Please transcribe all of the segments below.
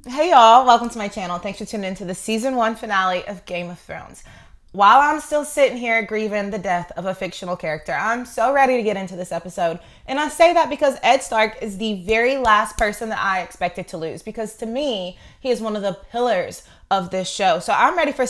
Hey y'all, welcome to my channel. Thanks for tuning into the season 1 finale of Game of Thrones. While I'm still sitting here grieving the death of a fictional character, I'm so ready to get into this episode. And I say that because Ed Stark is the very last person that I expected to lose, because to me, he is one of the pillars of this show. So I'm ready for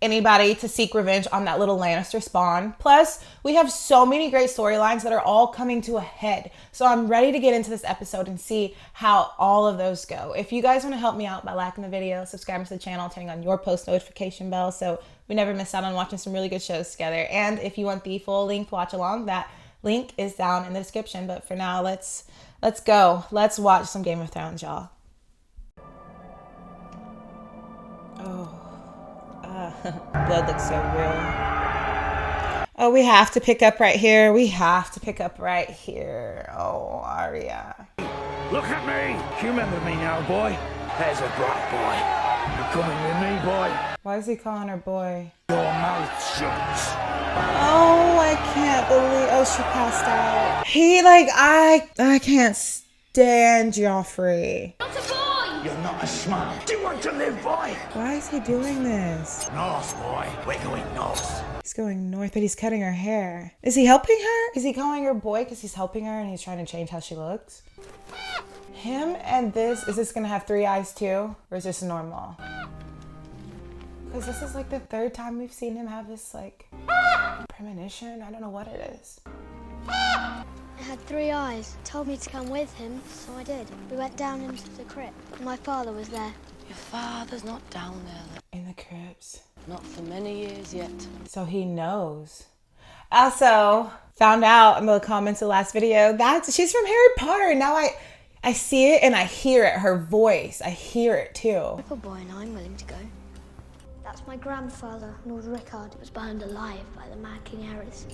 anybody to seek revenge on that little Lannister spawn. Plus, we have so many great storylines that are all coming to a head. So I'm ready to get into this episode and see how all of those go. If you guys want to help me out by liking the video, subscribing to the channel, turning on your post notification bell so we never miss out on watching some really good shows together. And if you want the full length watch along, that link is down in the description. But for now, let's go. Let's watch some Game of Thrones, y'all. Blood looks so real. Oh, we have to pick up right here. We have to pick up right here. Oh, Arya. Look at me. You remember me now, boy? There's a bright boy. You're coming with me, boy. Why is he calling her boy? Your mouth shut. Oh, I can't believe. Oh, she passed out. I can't stand Joffrey. You're not a smart. Do you want to live, boy? Why is he doing this? North, boy. We're going north. He's going north, but he's cutting her hair. Is he helping her? Is he calling her boy because he's helping her and he's trying to change how she looks? Him and this, is this gonna have 3 eyes too? Or is this normal? Because this is like the 3rd time we've seen him have this like premonition. I don't know what it is. It had 3 eyes. Told me to come with him, so I did. We went down into the crypt. My father was there. Your father's not down there. In the crypts. Not for many years yet. So he knows. Also, found out in the comments of the last video that she's from Harry Potter. Now I see it and I hear it. Her voice. I hear it too. Little boy and I'm willing to go. That's my grandfather, Lord Rickard, was burned alive by the Mad King Aerys.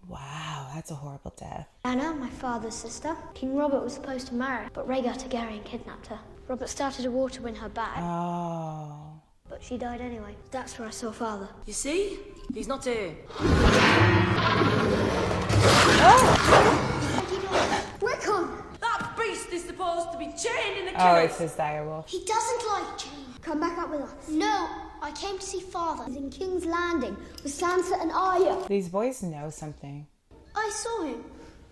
Wow, that's a horrible death. Anna, my father's sister, King Robert was supposed to marry, but Rhaegar Targaryen kidnapped her. Robert started a war to win her back, Oh. but she died anyway. That's where I saw father. You see? He's not here. Rickon! That beast is supposed to be chained in the Oh, kennel. it's his direwolf. He doesn't like change. Come back up with us. No, I came to see father. He's in King's Landing with Sansa and Arya. These boys know something. I saw him.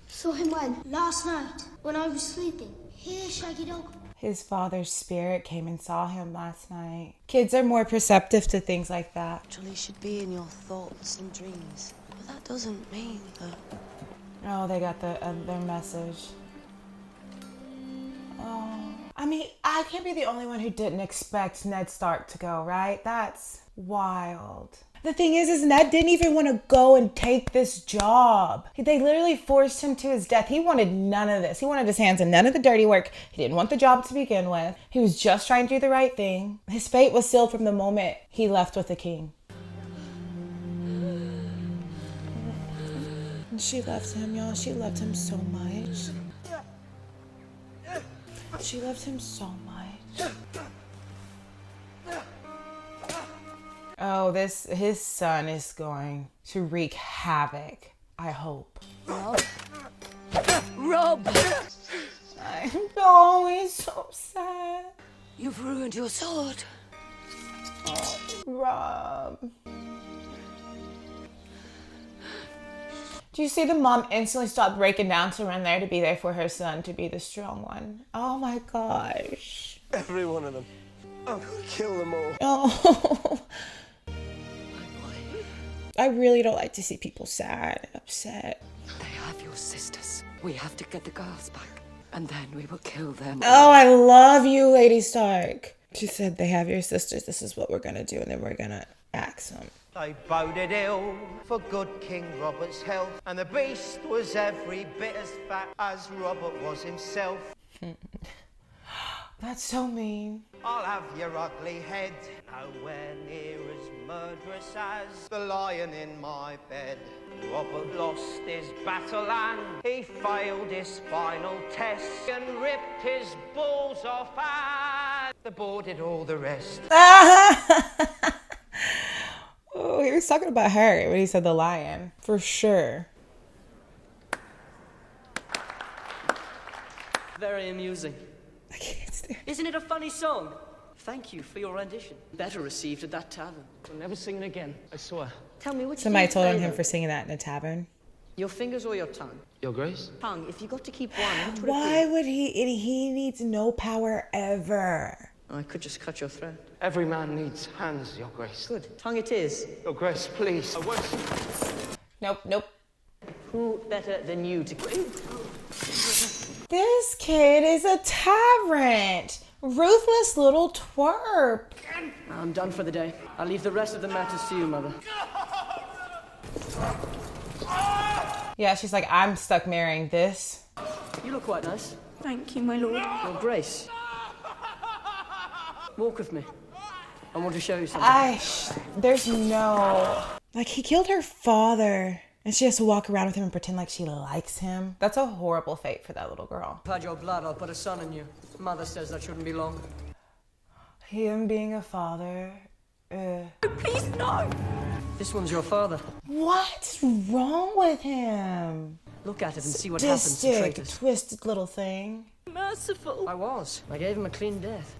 Saw him when? Last night, when I was sleeping. Here, Shaggy Dog. His father's spirit came and saw him last night. Kids are more perceptive to things like that. Actually should be in your thoughts and dreams. But that doesn't mean that... Oh, they got their message. Oh. I mean, I can't be the only one who didn't expect Ned Stark to go, right? That's wild. The thing is Ned didn't even want to go and take this job. They literally forced him to his death. He wanted none of this. He wanted his hands in none of the dirty work. He didn't want the job to begin with. He was just trying to do the right thing. His fate was sealed from the moment he left with the king. And she loved him, y'all. She loved him so much. She loved him so much. Oh, his son is going to wreak havoc. I hope. Rob! Rob! Oh, he's so sad. You've ruined your sword. Oh, Rob. Do you see the mom instantly stop breaking down to run there to be there for her son, to be the strong one? Oh my gosh. Every one of them. I'm gonna kill them all. Oh. I really don't like to see people sad and upset. They have your sisters. We have to get the girls back. And then we will kill them. Oh, I love you, Lady Stark. She said, they have your sisters. This is what we're gonna do. And then we're gonna axe them. They boded ill for good King Robert's health, and the beast was every bit as fat as Robert was himself. That's so mean. I'll have your ugly head, nowhere near as murderous as the lion in my bed. Robert lost his battle and he failed his final test and ripped his balls off and the boar did all the rest. Oh, he was talking about her when he said the lion, for sure. Very amusing. I can't stand it. Isn't it a funny song? Thank you for your rendition. Better received at that tavern. I'll never sing it again, I swear. Tell me which Somebody do you told him favour? for singing that in a tavern. Your fingers or your tongue? Your Grace? Tongue. If you got to keep one, which would Why it would he needs no power ever. be? I could just cut your throat. Every man needs hands, Your Grace. Good. Tongue it is. Your Grace, please. I won't. Nope. Who better than you to... This kid is a tyrant. Ruthless little twerp. I'm done for the day. I'll leave the rest of the matters to you, Mother. Yeah, she's like, I'm stuck marrying this. You look quite nice. Thank you, my lord. Your Grace. Walk with me. I want to show you something. There's no... Like, he killed her father. And she has to walk around with him and pretend like she likes him. That's a horrible fate for that little girl. I've had your blood, I'll put a son in you. Mother says that shouldn't be long. Him being a father. Please, no! This one's your father. What's wrong with him? Look at it and see what happens to Sadistic, traitors. twisted little thing. Merciful. I was. I gave him a clean death.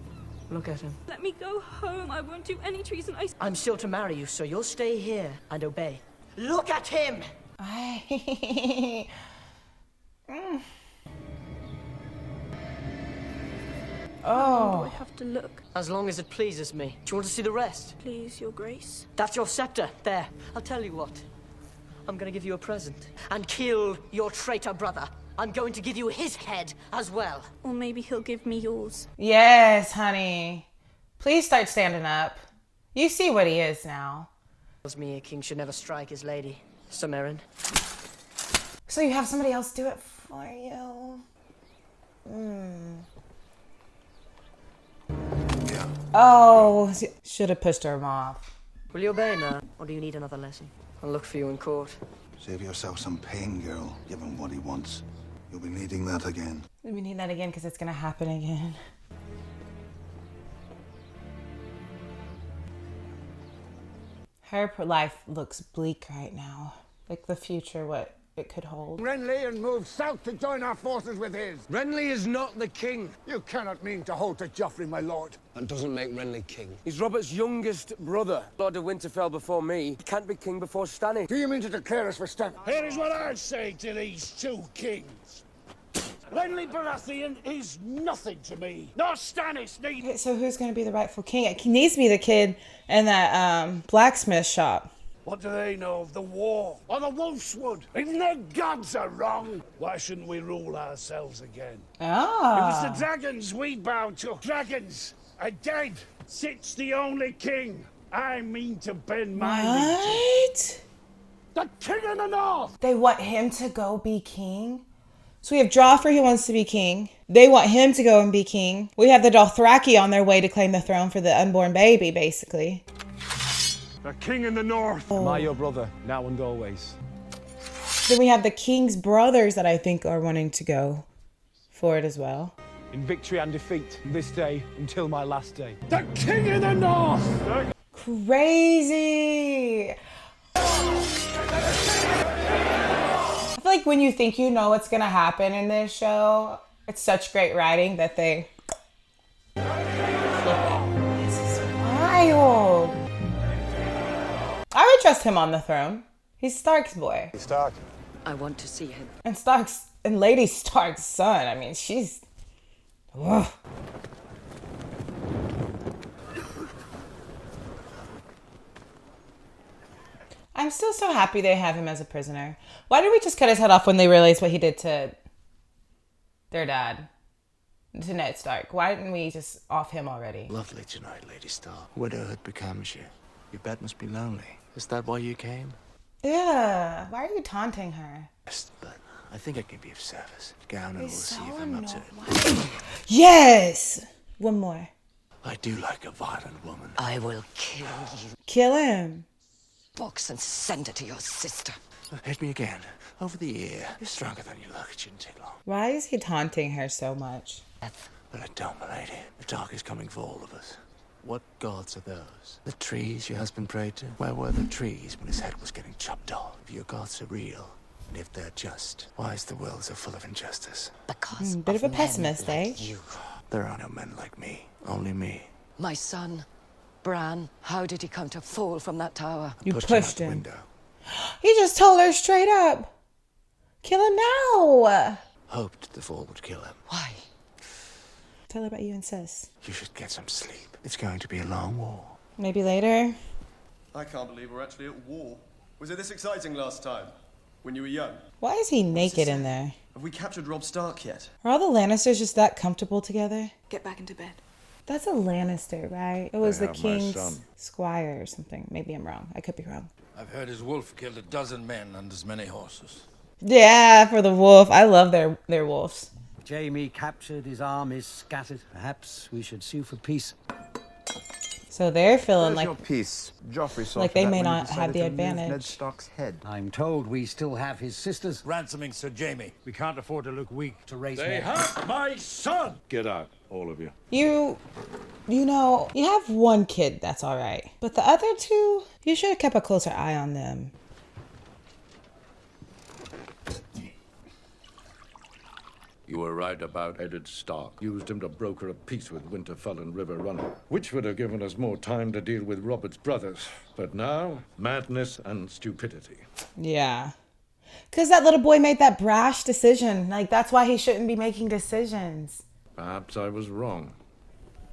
Look at him. Let me go home. I won't do any treason. I'm still to marry you, so you'll stay here and obey. Look at him! Oh. I have to look. As long as it pleases me. Do you want to see the rest? Please, your grace. That's your scepter. There. I'll tell you what. I'm gonna give you a present. And kill your traitor brother. I'm going to give you his head as well. Or maybe he'll give me yours. Yes, honey. Please start standing up. You see what he is now. Tells me a king should never strike his lady. Samarin. So you have somebody else do it for you? Yeah. Oh, should have pushed her off. Will you obey now? Or do you need another lesson? I'll look for you in court. Save yourself some pain, girl. Give him what he wants. You'll be needing that again. We need that again because it's going to happen again. Her life looks bleak right now. Like the future, what it could hold. Renly and move south to join our forces with his. Renly is not the king. You cannot mean to hold to Joffrey, my lord. That doesn't make Renly king. He's Robert's youngest brother. Lord of Winterfell before me. He can't be king before Stannis. Do you mean to declare us for Stannis? Here is what I say to these two kings. Renly Baratheon is nothing to me. Nor Stannis need... Okay, so who's going to be the rightful king? It needs to be the kid in that blacksmith shop. What do they know of the war or the Wolfswood? Even their gods are wrong. Why shouldn't we rule ourselves again? Ah. It was the dragons we bowed to. Dragons are dead. Sits the only king I mean to bend my knee What? to. The king of the north. They want him to go be king? So we have Joffrey who wants to be king. They want him to go and be king. We have the Dothraki on their way to claim the throne for the unborn baby, basically. The king in the north. Am I your brother, now and always? Then we have the king's brothers that I think are wanting to go for it as well. In victory and defeat, this day until my last day. The king in the north. Crazy. I feel like when you think you know what's going to happen in this show, it's such great writing that they flip it. This is wild. I would trust him on the throne. He's Stark's boy. He's Stark. I want to see him. And Lady Stark's son. I mean, she's... Ugh. I'm still so happy they have him as a prisoner. Why did we just cut his head off when they realized what he did to their dad? To Ned Stark. Why didn't we just off him already? Lovely tonight, Lady Stark. Widowhood becomes you. Your bed must be lonely. Is that why you came? Yeah. Why are you taunting her? Yes, but I think I can be of service. Gown and we'll He's see so if I'm up to it. annoying. Yes! One more. I do like a violent woman. I will kill you, Kill him. box, and send it to your sister. Hit me again. Over the ear. You're stronger than you look. It shouldn't take long. Why is he taunting her so much? But I don't, my lady. The dark is coming for all of us. What gods are those? The trees your husband prayed to? Where were the trees when his head was getting chopped off? If your gods are real, and if they're just, why is the world so full of injustice? Because Bit of a men pessimist, like eh? You. There are no men like me. Only me. My son, Bran, how did he come to fall from that tower? You Pushed pushed him. Out him. the window. He just told her straight up. Kill him now. Hoped the fall would kill him. Why? Tell her about you and sis. You should get some sleep. It's going to be a long war. Maybe later. I can't believe we're actually at war. Was it this exciting last time? When you were young? Why is he naked in there? Have we captured Robb Stark yet? Are all the Lannisters just that comfortable together? Get back into bed. That's a Lannister, right? It was I the have my king's son. squire or something. Maybe I'm wrong. I could be wrong. I've heard his wolf killed 12 men and as many horses. Yeah, for the wolf. I love their wolves. Jaime captured, his armies scattered. Perhaps we should sue for peace. So they're feeling Where's like your peace? Joffrey saw like to they that may when he not have decided the to remove advantage. Ned Stark's head. I'm told we still have his sisters. Ransoming Sir Jaime. We can't afford to look weak to raise They more. have my son! Get out, all of you. You know, you have one kid, that's all right. But the other two, you should have kept a closer eye on them. You were right about Eddard Stark. Used him to broker a peace with Winterfell and River Run, which would have given us more time to deal with Robert's brothers. But now, madness and stupidity. Yeah. Because that little boy made that brash decision. Like, that's why he shouldn't be making decisions. Perhaps I was wrong.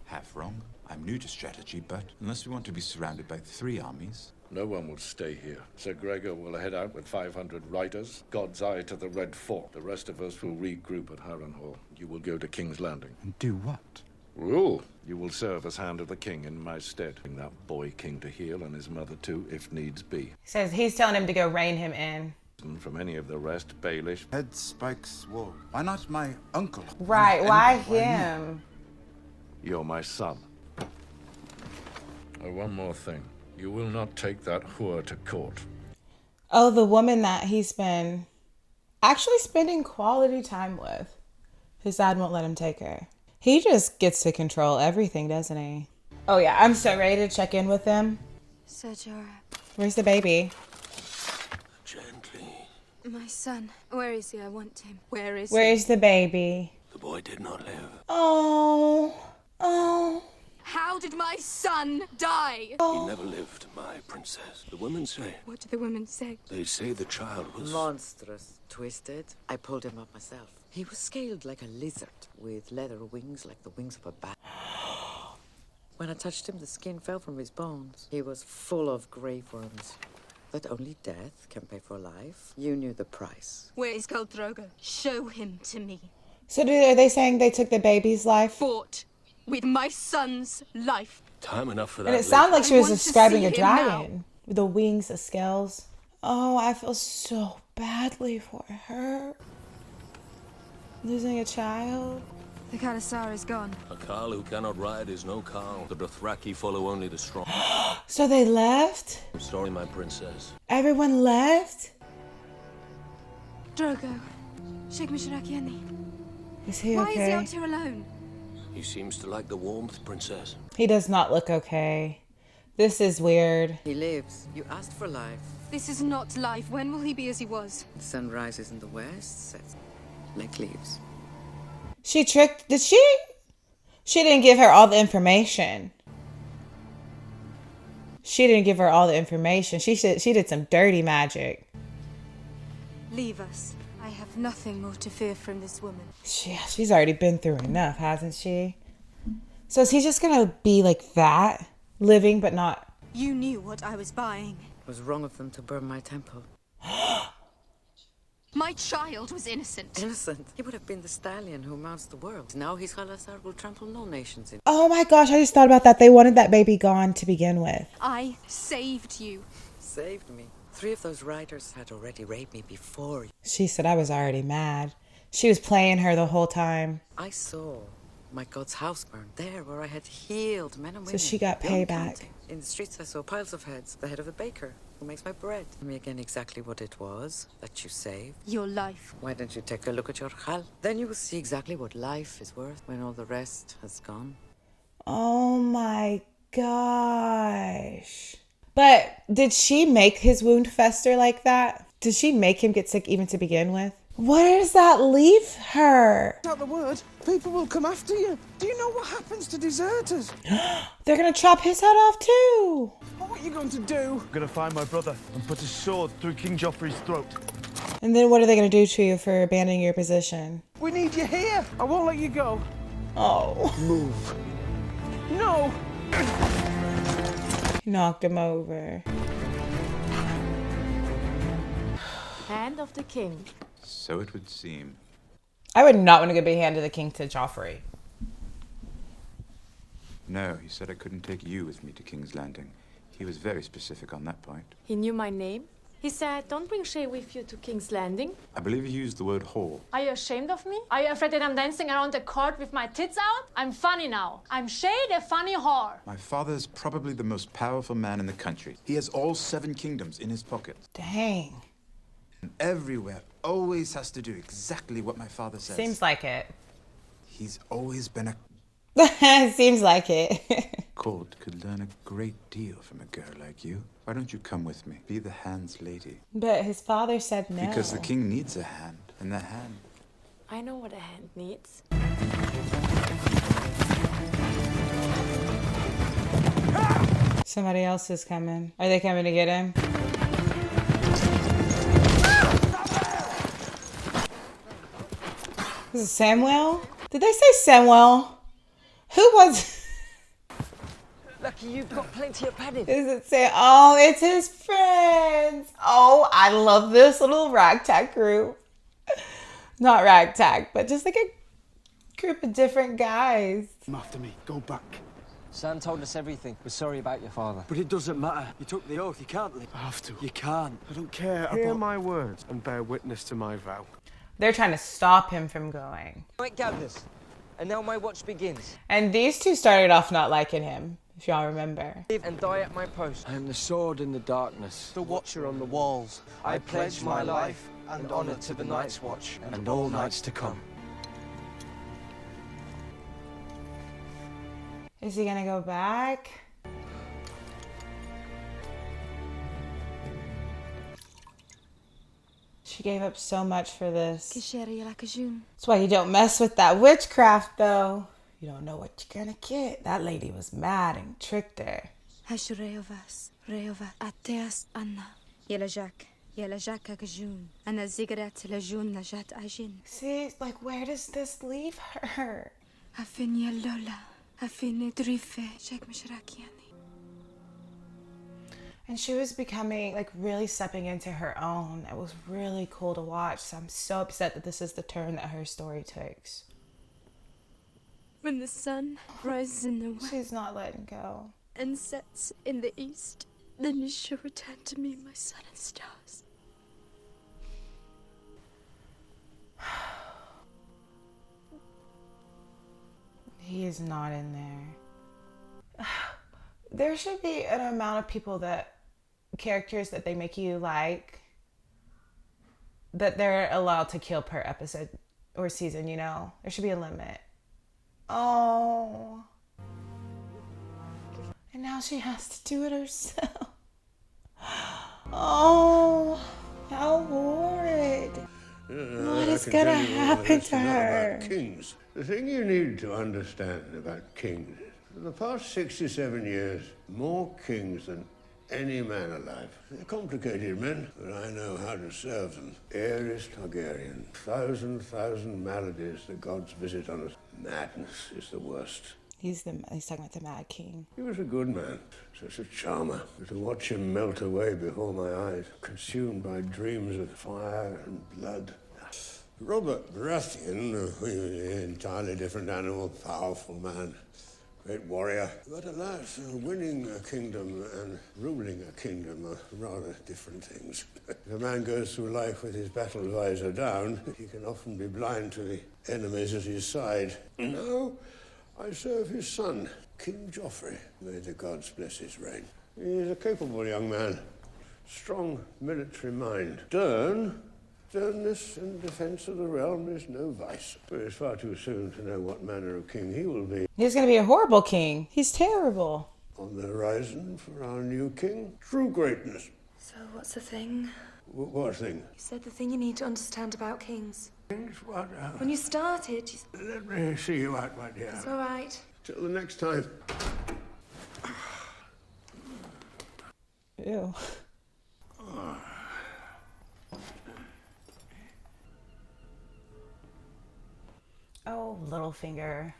Half wrong. I'm new to strategy, but unless we want to be surrounded by 3 armies... No one will stay here. Sir Gregor will head out with 500 riders. God's eye to the Red Fort. The rest of us will regroup at Harrenhal. You will go to King's Landing. And do what? Rule. You will serve as Hand of the King in my stead. Bring that boy king to heel and his mother too, if needs be. He says he's telling him to go rein him in. And from any of the rest, Baelish. Head spikes wall. Why not my uncle? Right, why me? him? You're my son. Oh, one more thing. You will not take that whore to court. Oh, the woman that he's been actually spending quality time with. His dad won't let him take her. He just gets to control everything, doesn't he? Oh yeah, I'm so ready to check in with them. Sir Jorah. Where's the baby? Gently. My son. Where is he? I want him. Where is Where's the baby? The boy did not live. Oh. Oh. How did my son die? He never lived, my princess. The women say. What do the women say? They say the child was... Monstrous. Twisted. I pulled him up myself. He was scaled like a lizard, with leather wings like the wings of a bat. When I touched him, the skin fell from his bones. He was full of grave worms. That only death can pay for life. You knew the price. Where is Khal Drogo? Show him to me. So are they saying they took the baby's life? Fought with my son's life. Time enough for that. And it sounded like she was I want to describing see a him dragon with the wings, the scales. Oh, I feel so badly for her. Losing a child. The Khalasar is gone. A Khal who cannot ride is no Khal. The Dothraki follow only the strong. So they left? I'm sorry, my princess. Everyone left? Drogo. Sheikh Mishrakiani. Is he Why is he okay? out here alone? He seems to like the warmth, princess. He does not look okay. This is weird. He lives. You asked for life. This is not life. When will he be as he was? The sun rises in the west, sets like leaves. She tricked, did she? She didn't give her all the information. She didn't give her all the information. She did some dirty magic. Leave us. I have nothing more to fear from this woman. She's already been through enough, hasn't she? So is he just gonna be like that? Living but not... You knew what I was buying. It was wrong of them to burn my temple. My child was innocent. Innocent? He would have been the stallion who mounts the world. Now his Khalasar will trample no nations in. Oh my gosh, I just thought about that. They wanted that baby gone to begin with. I saved you. Saved me. 3 of those riders had already raped me before. She said I was already mad. She was playing her the whole time. I saw my god's house burn there where I had healed men and So women. she got beyond payback. counting. In the streets I saw piles of heads. The head of the baker who makes my bread. Tell me again exactly what it was that you saved. Your life. Why don't you take a look at your Khal? Then you will see exactly what life is worth when all the rest has gone. Oh my gosh. But did she make his wound fester like that? Did she make him get sick even to begin with? Where does that leave her? Without the word, people will come after you. Do you know what happens to deserters? They're gonna chop his head off too. What are you going to do? I'm gonna find my brother and put his sword through King Joffrey's throat. And then what are they gonna do to you for abandoning your position? We need you here. I won't let you go. Oh. Move. No. He knocked him over. Hand of the king. So it would seem. I would not want to give a hand of the king to Joffrey. No, he said I couldn't take you with me to King's Landing. He was very specific on that point. He knew my name. He said, don't bring Shay with you to King's Landing. I believe he used the word whore. Are you ashamed of me? Are you afraid that I'm dancing around the court with my tits out? I'm funny now. I'm Shay, the funny whore. My father is probably the most powerful man in the country. He has all 7 kingdoms in his pocket. Dang. And everywhere, always has to do exactly what my father says. Seems like it. He's always been a... Seems like it. Court could learn a great deal from a girl like you. Why don't you come with me? Be the hand's lady. But his father said no. Because the king needs a hand, and the hand... I know what a hand needs. Somebody else is coming. Are they coming to get him? This is Samuel? Did they say Samuel? Who was... Lucky you've got plenty of padding. Is it say? Oh, it's his friends. Oh, I love this little ragtag group. Not ragtag, but just like a group of different guys. Come after me. Go back. Sam told us everything. We're sorry about your father. But it doesn't matter. You took the oath. You can't leave. I have to. You can't. I don't care Hear about... my words and bear witness to my vow. They're trying to stop him from going. Night gathers, and now my watch begins. And these two started off not liking him, if y'all remember. Live and die at my post. I am the sword in the darkness, the watcher on the walls. I pledge my life and honor to the Night's Watch and all nights to come. Is he gonna go back? She gave up so much for this. That's why you don't mess with that witchcraft, though. You don't know what you're gonna get. That lady was mad and tricked her. See, like, where does this leave her? And she was becoming, like, really stepping into her own. It was really cool to watch. So I'm so upset that this is the turn that her story takes. When the sun rises in the west, She's not letting go. And sets in the east, then you shall return to me, my sun and stars. He is not in there. There should be an amount of people that, characters that they make you like, that they're allowed to kill per episode or season, you know? There should be a limit. Oh. And now she has to do it herself. Oh, how horrid. What is gonna happen to her? About kings. The thing you need to understand about kings is, for the past 67 years, more kings than any man alive. They're complicated men, but I know how to serve them. Aerys Targaryen. Thousand maladies the gods visit on us. Madness is the worst. He's talking about the Mad King. He was a good man, such a charmer. But to watch him melt away before my eyes, consumed by dreams of fire and blood. Robert Baratheon, he was an entirely different animal, powerful man, great warrior. But alas, winning a kingdom and ruling a kingdom are rather different things. If a man goes through life with his battle visor down, he can often be blind to the enemies at his side. Now, I serve his son, King Joffrey. May the gods bless his reign. He is a capable young man, strong military mind. Sternness in defense of the realm is no vice. But it's far too soon to know what manner of king he will be. He's gonna be a horrible king. He's terrible. On the horizon for our new king, true greatness. So what's the thing? What thing? You said the thing you need to understand about kings. What? When you started, Let me see you out, my dear. it's all right. Till the next time. Ew. Oh, little finger.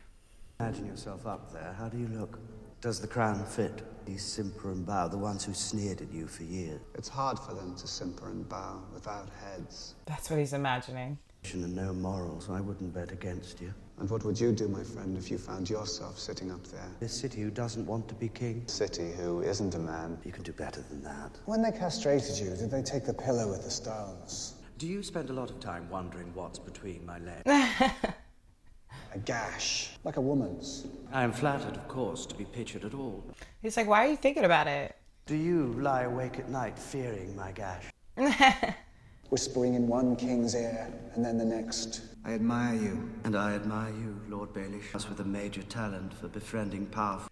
Imagine yourself up there. How do you look? Does the crown fit? These simper and bow, the ones who sneered at you for years. It's hard for them to simper and bow without heads. That's what he's imagining. And no morals. I wouldn't bet against you. And what would you do, my friend, if you found yourself sitting up there? A city who doesn't want to be king. A city who isn't a man. You can do better than that. When they castrated you, did they take the pillow with the stones? Do you spend a lot of time wondering what's between my legs? A gash, like a woman's. I am flattered, of course, to be pictured at all. He's like, why are you thinking about it? Do you lie awake at night fearing my gash? Whispering in one king's ear, and then the next. I admire you. And I admire you, Lord Baelish, as with a major talent for befriending powerful.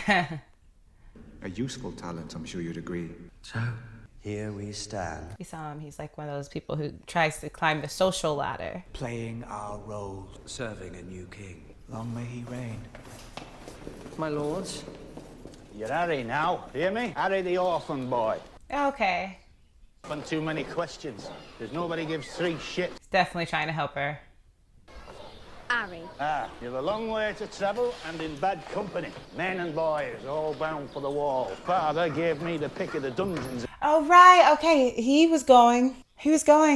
A useful talent, I'm sure you'd agree. So, here we stand. You saw him, he's like one of those people who tries to climb the social ladder. Playing our roles. Serving a new king. Long may he reign. My lords. You're Harry now, hear me? Harry the orphan boy. Okay. Too many questions. There's nobody gives three shits. He's definitely trying to help her. Harry. You've a long way to travel and in bad company. Men and boys all bound for the wall. Father gave me the pick of the dungeons. Oh, right. Okay. He was going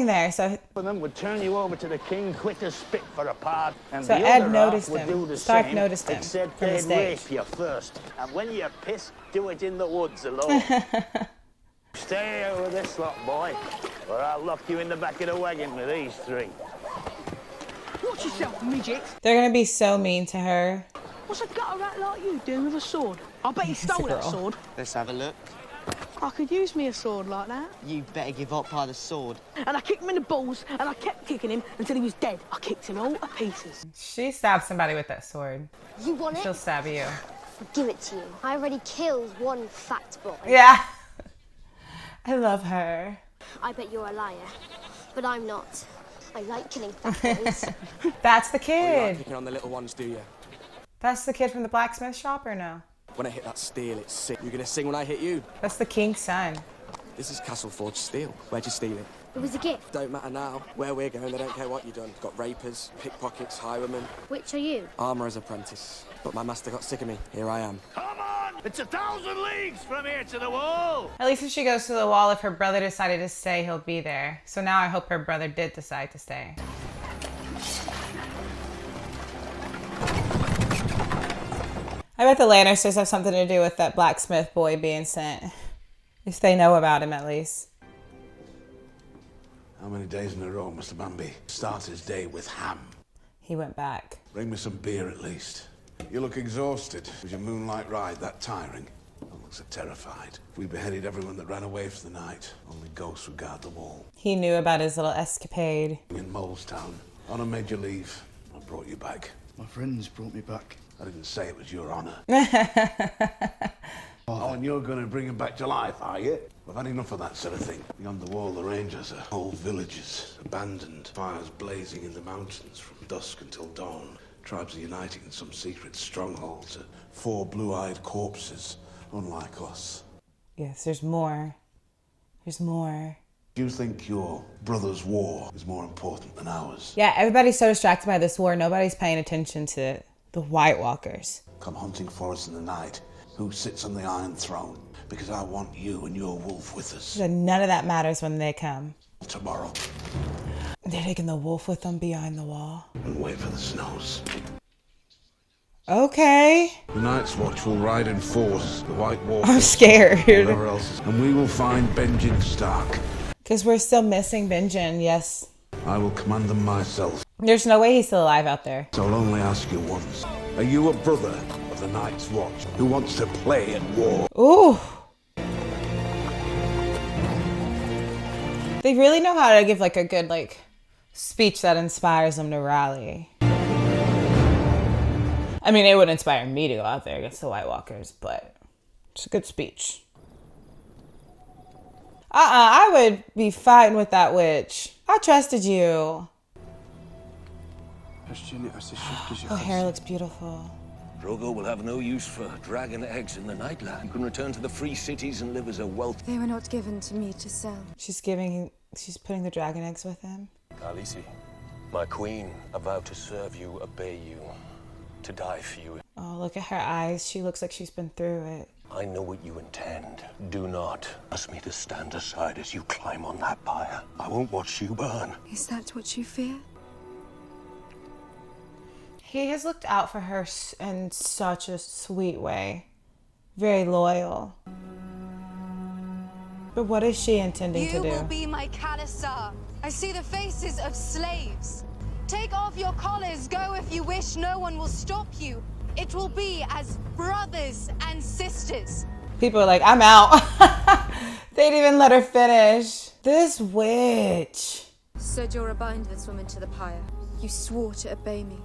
there. So One of them would turn you over to the king quick as spit for a part. And So the Ed other noticed half would him. do the Stark same, noticed him except from the they'd stage. rape you first. And when you're pissed, do it in the woods alone. Stay out of this lot, boy, or I'll lock you in the back of the wagon with these three. Watch yourself, midget. they're going to be so mean to her. What's a gutter rat like you doing with a sword? I bet he stole that girl. sword. Let's have a look. I could use me a sword like that. You better give up by the sword. And I kicked him in the balls, and I kept kicking him until he was dead. I kicked him all to pieces. She stabbed somebody with that sword. You want it? She'll stab you. I'll give it to you. I already killed one fat boy. Yeah. I love her. I bet you're a liar, but I'm not. I like killing fat boys. That's the You kid. like picking on the little ones, do you? That's the kid from the blacksmith shop or no? When I hit that steel, it's sick. You're gonna sing when I hit you. That's the king's son. This is Castle Forge steel. Where'd you steal it? It was a gift. Don't matter now. Where we're going, they don't care what you've done. Got rapers, pickpockets, highwaymen. Which are you? Armourer's apprentice. But my master got sick of me. Here I am. Come on! It's 1,000 leagues from here to the wall! At least if she goes to the wall, if her brother decided to stay, he'll be there. So now I hope her brother did decide to stay. I bet the Lannisters have something to do with that blacksmith boy being sent. If they know about him, at least. How many days in a row, Mr. Bambi? Start his day with ham. He went back. Bring me some beer at least. You look exhausted. Was your moonlight ride that tiring? One looks terrified. We beheaded everyone that ran away for the night. Only ghosts would guard the wall. He knew about his little escapade. In Molestown. Honor made you leave. I brought you back. My friends brought me back. I didn't say it was your honor. Oh, and you're going to bring him back to life, are you? We've had enough of that sort of thing. Beyond the wall, the Rangers are whole villages, abandoned, fires blazing in the mountains from dusk until dawn. Tribes are uniting in some secret stronghold to 4 blue-eyed corpses, unlike us. Yes, there's more. There's more. Do you think your brother's war is more important than ours? Yeah, everybody's so distracted by this war, nobody's paying attention to the White Walkers. Come hunting for us in the night. Who sits on the Iron Throne? Because I want you and your wolf with us. So none of that matters when they come. Tomorrow. They're taking the wolf with them behind the wall. And wait for the snows. Okay. The Night's Watch will ride in force. The White Walkers. I'm scared. Whatever else. And we will find Benjen Stark. Because we're still missing Benjen, yes. I will command them myself. There's no way he's still alive out there. So I'll only ask you once. Are you a brother of the Night's Watch who wants to play at war? Ooh. They really know how to give like a good speech that inspires them to rally. I mean, it wouldn't inspire me to go out there against the White Walkers, but it's a good speech. I would be fighting with that witch. I trusted you. Her hair looks beautiful. Drogo will have no use for dragon eggs in the Nightland. You can return to the free cities and live as a wealthy. They were not given to me to sell. She's putting the dragon eggs with him. Khaleesi, my queen, I vow to serve you, obey you, to die for you. Oh, look at her eyes. She looks like she's been through it. I know what you intend. Do not ask me to stand aside as you climb on that pyre. I won't watch you burn. Is that what you fear? He has looked out for her in such a sweet way. Very loyal. But what is she intending to do? You will be my Khalisar. I see the faces of slaves. Take off your collars, go if you wish, no one will stop you. It will be as brothers and sisters. People are like, I'm out. They didn't even let her finish. This witch. Sir Jorah bind this woman to the pyre. You swore to obey me.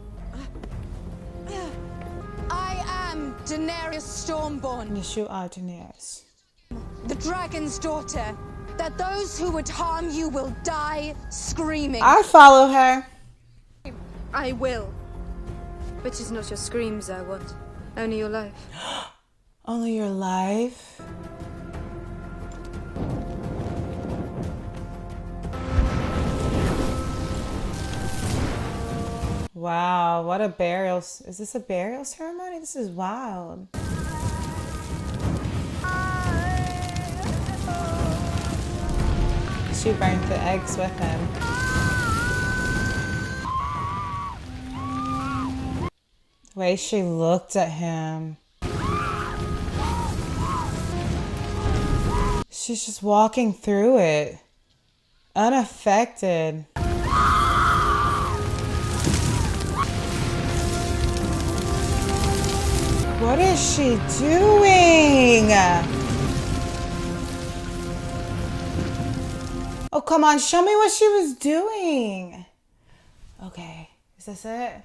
I am Daenerys Stormborn. Yes, you are Daenerys. The dragon's daughter. That those who would harm you will die screaming. I follow her. I will. But it's not your screams I want. Only your life. Only your life? Wow, what a burial. Is this a burial ceremony? This is wild. She burned the eggs with him. The way she looked at him. She's just walking through it. Unaffected. What is she doing? Oh, come on. Show me what she was doing. Okay. Is this it?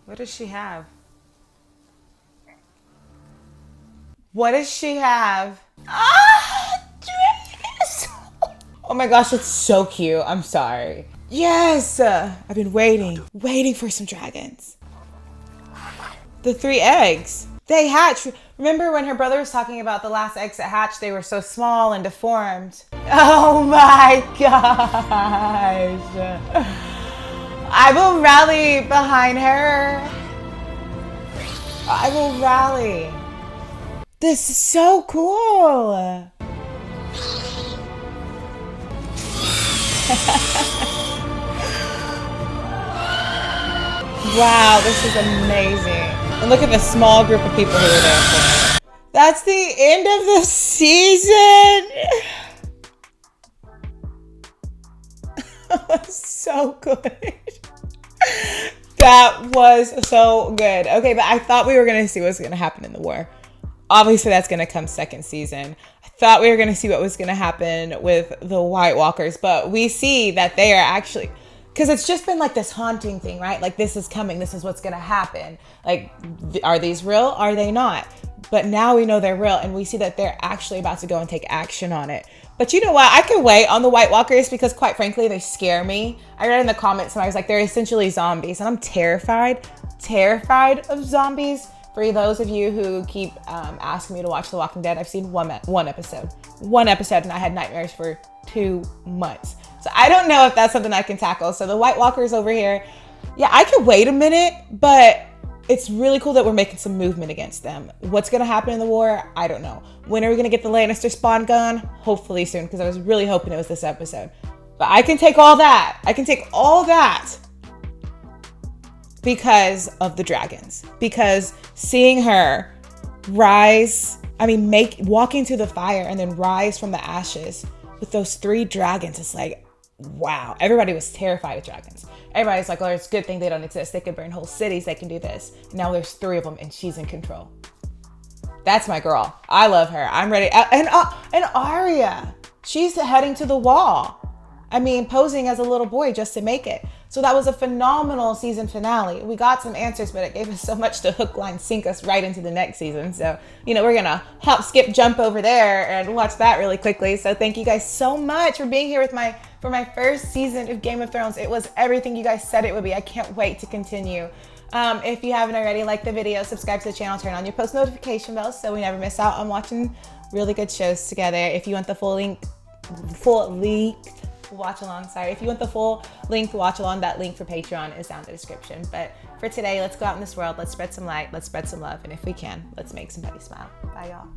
What does she have? What does she have? Ah, dragons! Oh my gosh, it's so cute. I'm sorry. Yes! I've been waiting for some dragons. The 3 eggs. They hatched. Remember when her brother was talking about the last eggs that hatched? They were so small and deformed. Oh my gosh. I will rally behind her. I will rally. This is so cool. Wow, this is amazing. And look at the small group of people who are there for it. That's the end of the season. So good. That was so good. Okay, but I thought we were going to see what's going to happen in the war. Obviously, that's going to come second season. I thought we were going to see what was going to happen with the White Walkers, but we see that they are actually... Because it's just been like this haunting thing, right? Like, this is coming. This is what's going to happen. Like, are these real? Are they not? But now we know they're real, and we see that they're actually about to go and take action on it. But you know what? I could wait on the White Walkers because, quite frankly, they scare me. I read in the comments and I was like, they're essentially zombies, and I'm terrified of zombies. For those of you who keep asking me to watch The Walking Dead, I've seen one episode, and I had nightmares for 2 months. So I don't know if that's something I can tackle. So the White Walkers over here, yeah, I could wait a minute, but it's really cool that we're making some movement against them. What's gonna happen in the war? I don't know. When are we gonna get the Lannister spawn gun? Hopefully soon, because I was really hoping it was this episode. But I can take all that. I can take all that because of the dragons. Because seeing her rise, walking through the fire and then rise from the ashes with those 3 dragons, it's like, wow. Everybody was terrified of dragons. Everybody's like, oh, it's a good thing they don't exist. They could burn whole cities. They can do this. Now there's 3 of them and she's in control. That's my girl. I love her. I'm ready. And Arya, she's heading to the wall. I mean, posing as a little boy just to make it. So that was a phenomenal season finale. We got some answers, but it gave us so much to hook, line, sink us right into the next season. So, you know, we're going to hop, skip, jump over there and watch that really quickly. So thank you guys so much for being here with for my first season of Game of Thrones. It was everything you guys said it would be. I can't wait to continue. If you haven't already, like the video, subscribe to the channel, turn on your post notification bells so we never miss out on watching really good shows together. If you want the full length watch along, if you want the full length watch along, that link for Patreon is down in the description. But for today, let's go out in this world, let's spread some light, let's spread some love, and if we can, let's make somebody smile. Bye, y'all.